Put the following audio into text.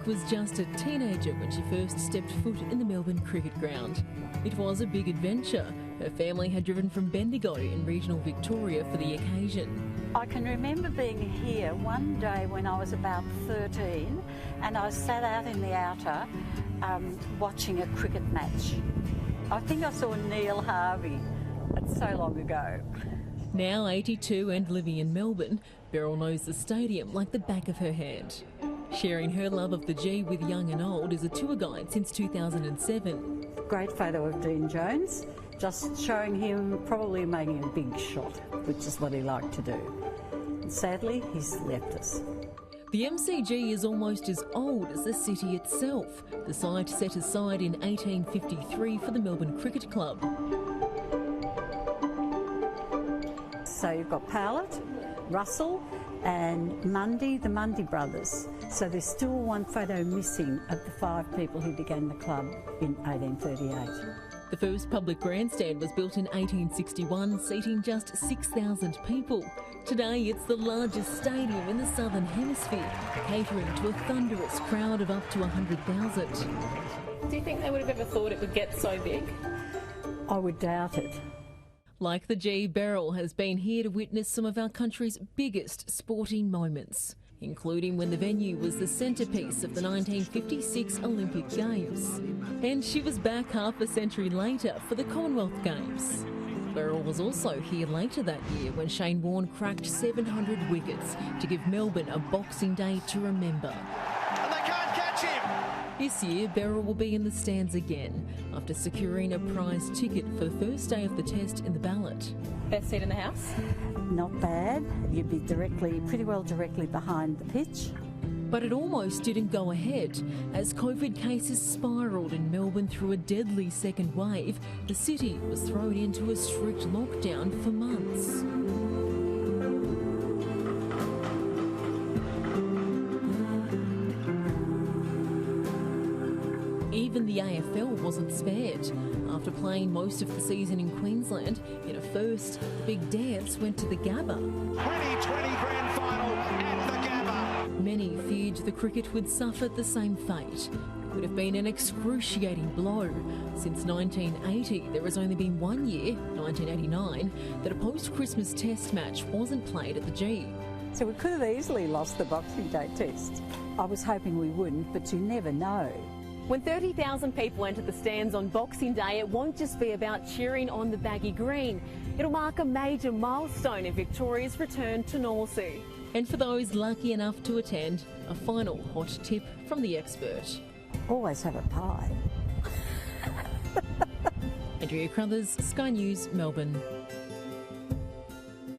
Brooke was just a teenager when she first stepped foot in the Melbourne cricket ground. It was a big adventure. Her family had driven from Bendigo in regional Victoria for the occasion. I can remember being here one day when I was about 13 and I sat out in the outer watching a cricket match. I think I saw Neil Harvey. It's so long ago. Now 82 and living in Melbourne, Beryl knows the stadium like the back of her hand. Sharing her love of the G with young and old as a tour guide since 2007. Great photo of Dean Jones, just showing him probably making a big shot, which is what he liked to do. And sadly, he's left us. The MCG is almost as old as the city itself. The site set aside in 1853 for the Melbourne Cricket Club. So you've got Powlett, Russell and Mundy, the Mundy brothers. So there's still one photo missing of the 5 people who began the club in 1838. The first public grandstand was built in 1861, seating just 6,000 people. Today it's the largest stadium in the Southern Hemisphere, catering to a thunderous crowd of up to 100,000. Do you think they would have ever thought it would get so big? I would doubt it. Like the G, Beryl has been here to witness some of our country's biggest sporting moments, including when the venue was the centrepiece of the 1956 Olympic Games. And she was back half a century later for the Commonwealth Games. Beryl was also here later that year when Shane Warne cracked 700 wickets to give Melbourne a Boxing Day to remember. And they can't catch him! This year, Beryl will be in the stands again after securing a prize ticket for the first day of the test in the ballot. Best seat in the house? Not bad. You'd be pretty well directly behind the pitch. But it almost didn't go ahead. As COVID cases spiralled in Melbourne through a deadly second wave, the city was thrown into a strict lockdown for months. Even the AFL wasn't spared. After playing most of the season in Queensland, in a first, the big dance went to the Gabba. 2020 grand final at the Gabba. Many feared the cricket would suffer the same fate. It would have been an excruciating blow. Since 1980, there has only been one year, 1989, that a post-Christmas test match wasn't played at the G. So we could have easily lost the Boxing Day test. I was hoping we wouldn't, but you never know. When 30,000 people enter the stands on Boxing Day, it won't just be about cheering on the baggy green. It'll mark a major milestone in Victoria's return to normalcy. And for those lucky enough to attend, a final hot tip from the expert. Always have a pie. Andrea Crothers, Sky News, Melbourne.